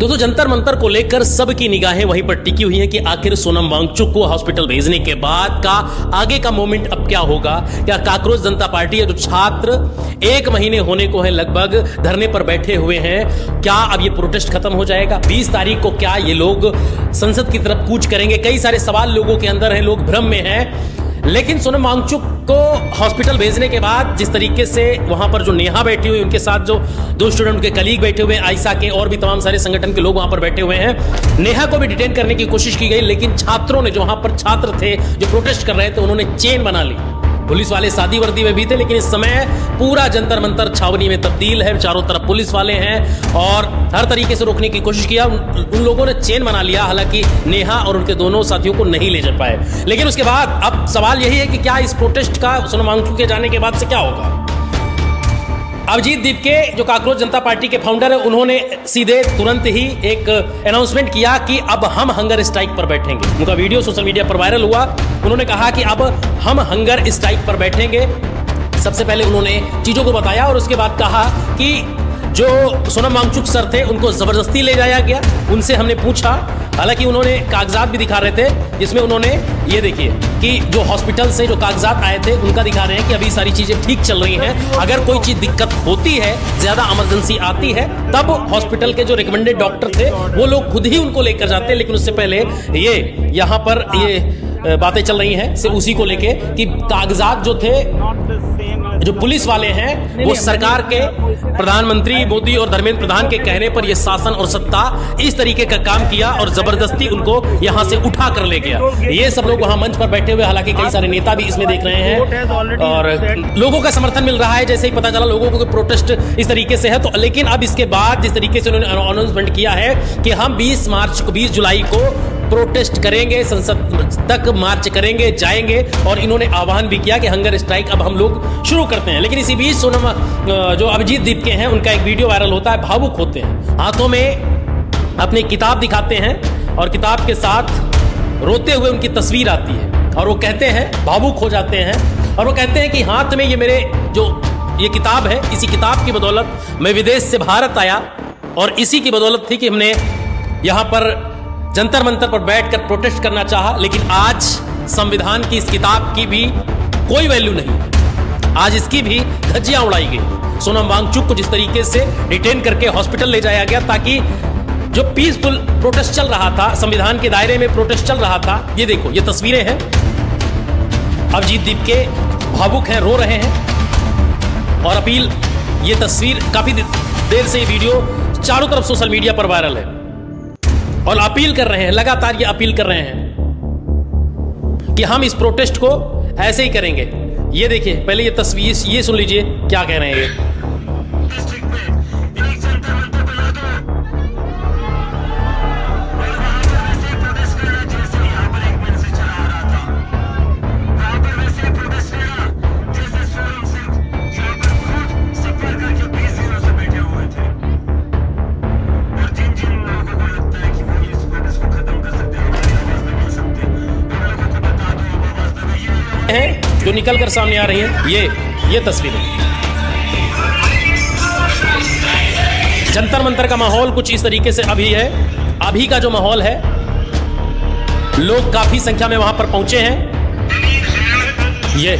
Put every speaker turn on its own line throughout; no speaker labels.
दोस्तों, जंतर मंतर को लेकर सबकी निगाहें वहीं पर टिकी हुई हैं कि आखिर सोनम वांगचुक को हॉस्पिटल भेजने के बाद का आगे का मोमेंट अब क्या होगा। क्या कांग्रेस जनता पार्टी है जो छात्र 1 महीने होने को है लगभग धरने पर बैठे हुए हैं, क्या अब ये प्रोटेस्ट खत्म हो जाएगा? 20 तारीख को क्या ये लोग संसद की तरफ कूच करेंगे? कई सारे सवाल लोगों के अंदर हैं, लोग भ्रम में हैं। लेकिन सोनम वांगचुक को हॉस्पिटल भेजने के बाद जिस तरीके से वहां पर जो नेहा बैठी हुई, उनके साथ जो 2 स्टूडेंट के कलीग बैठे हुए हैं, आयशा के और भी तमाम सारे संगठन के लोग वहां पर बैठे हुए हैं, नेहा को भी डिटेन करने की कोशिश की गई। लेकिन छात्रों ने, जो वहां पर छात्र थे जो प्रोटेस्ट कर रहे थे, उन्होंने चेन बना ली। पुलिस वाले सादी वर्दी में भी थे, लेकिन इस समय पूरा जंतर मंतर छावनी में तब्दील है। चारों तरफ पुलिस वाले हैं और हर तरीके से रोकने की कोशिश किया। उन लोगों ने चेन बना लिया, हालांकि नेहा और उनके दोनों साथियों को नहीं ले जा पाए। लेकिन उसके बाद अब सवाल यही है कि क्या इस प्रोटेस्ट का सोनम वांगचुक के जाने के बाद से क्या होगा। अभिजीत दीपके जो कांग्रेस जनता पार्टी के फाउंडर है, उन्होंने सीधे तुरंत ही एक अनाउंसमेंट किया कि अब हम हंगर स्ट्राइक पर बैठेंगे। उनका वीडियो सोशल मीडिया पर वायरल हुआ। उन्होंने कहा कि अब हम हंगर स्ट्राइक पर बैठेंगे। सबसे पहले उन्होंने चीजों को बताया और उसके बाद कहा कि जो सोनम वांगचुक सर थे उनको जबरदस्ती ले जाया गया। उनसे हमने पूछा, हालांकि उन्होंने कागजात भी दिखा रहे थे, जिसमें उन्होंने ये देखिए कि जो हॉस्पिटल से जो कागजात आए थे उनका दिखा रहे हैं कि अभी सारी चीजें ठीक चल रही हैं। अगर कोई चीज दिक्कत होती है, ज्यादा इमरजेंसी आती है, तब हॉस्पिटल के जो रिकमेंडेड डॉक्टर थे वो लोग खुद ही उनको लेकर जाते हैं। लेकिन उससे पहले ये यहाँ पर ये बातें चल रही हैं से उसी को लेके कि कागजात जो थे, जो पुलिस वाले हैं, वो सरकार के प्रधानमंत्री मोदी और धर्मेंद्र प्रधान के कहने पर ये शासन और सत्ता इस तरीके का काम किया और जबरदस्ती उनको यहां से उठा कर ले गया। ये सब लोग वहां मंच पर बैठे हुए, हालांकि कई सारे नेता भी इसमें देख रहे हैं और लोगों का समर्थन मिल रहा है। जैसे ही पता चला लोगों को प्रोटेस्ट इस तरीके से है, तो लेकिन अब इसके बाद जिस तरीके से उन्होंने अनाउंसमेंट किया है कि हम 20 जुलाई को प्रोटेस्ट करेंगे, संसद तक मार्च करेंगे, जाएंगे, और इन्होंने आह्वान भी किया कि हंगर स्ट्राइक अब हम लोग शुरू करते हैं। लेकिन इसी बीच सोनम जो अभिजीत दीपके हैं, उनका एक वीडियो वायरल होता है, भावुक होते हैं, हाथों में अपनी किताब दिखाते हैं और किताब के साथ रोते हुए उनकी तस्वीर आती है और वो कहते हैं, भावुक हो जाते हैं और वो कहते हैं कि हाथ में ये मेरे जो ये किताब है, इसी किताब की बदौलत मैं विदेश से भारत आया और इसी की बदौलत थी कि हमने यहाँ पर जंतर मंतर पर बैठकर प्रोटेस्ट करना चाहा। लेकिन आज संविधान की इस किताब की भी कोई वैल्यू नहीं है, आज इसकी भी धज्जियां उड़ाई गई। सोनम वांगचुक को जिस तरीके से डिटेन करके हॉस्पिटल ले जाया गया ताकि जो पीसफुल प्रोटेस्ट चल रहा था, संविधान के दायरे में प्रोटेस्ट चल रहा था, ये देखो ये तस्वीरें हैं। अभिजीत दीपके भावुक हैं, रो रहे हैं और अपील, ये तस्वीर काफी देर से ये वीडियो चारों तरफ सोशल मीडिया पर वायरल है और अपील कर रहे हैं, लगातार ये अपील कर रहे हैं कि हम इस प्रोटेस्ट को ऐसे ही करेंगे। ये देखिए, पहले ये तस्वीर ये सुन लीजिए क्या कह रहे हैं ये। जो निकल कर सामने आ रही है, ये तस्वीरें। जंतर मंतर का माहौल कुछ इस तरीके से अभी है। अभी का जो माहौल है, लोग काफी संख्या में वहां पर पहुंचे हैं। ये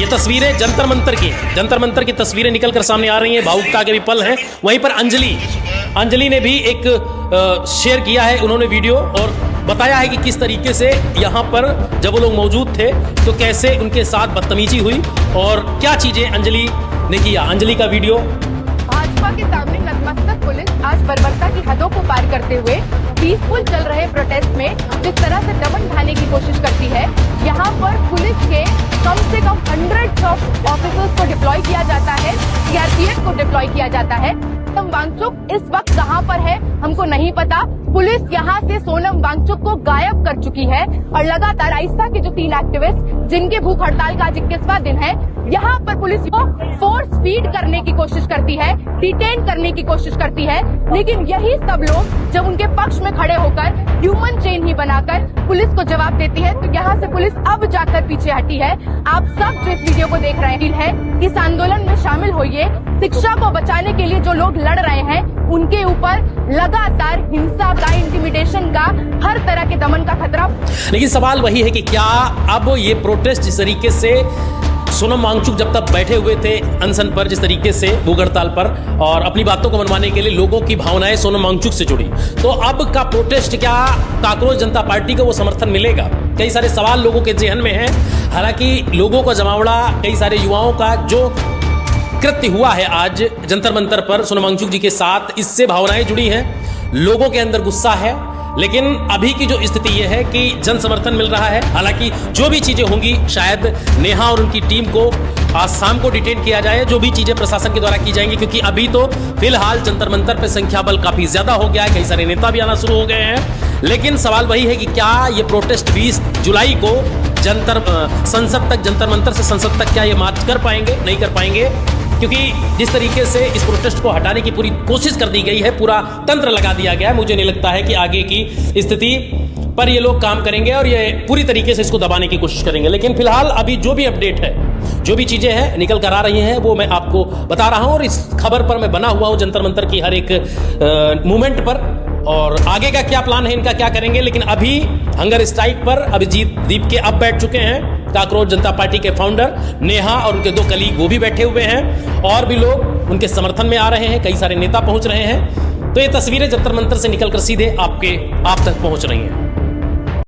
तस्वीरें जंतर मंतर की हैं। जंतर मंतर की तस्वीरें निकल कर सामने आ रही हैं, भावुकता के भी पल हैं। वहीं पर अंजलि ने भी एक शेयर किया है उन्होंने वीडियो और बताया है कि किस तरीके से यहाँ पर जब वो लोग मौजूद थे तो कैसे उनके साथ बदतमीजी हुई और क्या चीजें अंजलि ने किया। अंजलि का वीडियो।
भाजपा के सामने नतमस्तक पुलिस आज बर्बरता की हदों को पार करते हुए पीसफुल चल रहे प्रोटेस्ट में जिस तरह से दमन ढाने की कोशिश करती है, यहाँ पर पुलिस के कम से कम 100 ऑफिसर्स को डिप्लॉय किया जाता है, सीआरपीएफ को डिप्लॉय किया जाता है। सोनम वांगचुक इस वक्त कहां पर है हमको नहीं पता। पुलिस यहां से सोनम वांगचुक को गायब कर चुकी है और लगातार आयशा के जो 3 एक्टिविस्ट जिनके भूख हड़ताल का आज 21वां दिन है, यहाँ पर पुलिस को फोर्स फीड करने की कोशिश करती है, डिटेन करने की कोशिश करती है, लेकिन यही सब लोग जब उनके पक्ष में खड़े होकर ह्यूमन चेन ही बनाकर पुलिस को जवाब देती है, तो यहाँ से पुलिस अब जाकर पीछे हटी है। आप सब जो इस वीडियो को देख रहे हैं इस आंदोलन में शामिल होइए। शिक्षा को बचाने के लिए जो लोग लड़ रहे हैं उनके ऊपर लगातार हिंसा का, इंटिमिडेशन का, हर तरह के दमन का खतरा।
लेकिन सवाल वही है कि क्या अब ये प्रोटेस्ट जिस तरीके से सोनम वांगचुक जब तक बैठे हुए थे अनशन पर, जिस तरीके से भूख हड़ताल पर, और अपनी बातों को मनवाने के लिए लोगों की भावनाएं सोनम वांगचुक से जुड़ी, तो अब का प्रोटेस्ट क्या कांकरोच जनता पार्टी को वो समर्थन मिलेगा? कई सारे सवाल लोगों के जेहन में हैं। हालांकि लोगों का जमावड़ा, कई सारे युवाओं का जो कृत्य हुआ है आज जंतर मंतर पर सोनम वांगचुक जी के साथ, इससे भावनाएं जुड़ी हैं, लोगों के अंदर गुस्सा है। लेकिन अभी की जो स्थिति यह है कि जन समर्थन मिल रहा है। हालांकि जो भी चीजें होंगी, शायद नेहा और उनकी टीम को आज शाम को डिटेन किया जाए, जो भी चीजें प्रशासन के द्वारा की जाएंगी, क्योंकि अभी तो फिलहाल जंतर मंतर पर संख्या बल काफी ज्यादा हो गया है, कई सारे नेता भी आना शुरू हो गए हैं। लेकिन सवाल वही है कि क्या ये प्रोटेस्ट 20 जुलाई को संसद तक, जंतर मंतर से संसद तक क्या ये मार्च कर पाएंगे? नहीं कर पाएंगे, क्योंकि जिस तरीके से इस प्रोटेस्ट को हटाने की पूरी कोशिश कर दी गई है, पूरा तंत्र लगा दिया गया है, मुझे नहीं लगता है कि आगे की स्थिति पर ये लोग काम करेंगे और ये पूरी तरीके से इसको दबाने की कोशिश करेंगे। लेकिन फिलहाल अभी जो भी अपडेट है, जो भी चीजें हैं निकल कर आ रही हैं, वो मैं आपको बता रहा हूं, और इस खबर पर मैं बना हुआ हूं जंतर मंतर की हर एक मूवमेंट पर, और आगे का क्या प्लान है इनका, क्या करेंगे। लेकिन अभी हंगर स्ट्राइक पर अभिजीत दीप के अब बैठ चुके हैं, कांकरोच जनता पार्टी के फाउंडर नेहा और उनके 2 कलीग वो भी बैठे हुए हैं, और भी लोग उनके समर्थन में आ रहे हैं, कई सारे नेता पहुंच रहे हैं। तो ये तस्वीरें जंतर मंतर से निकलकर सीधे आप तक पहुंच रही हैं।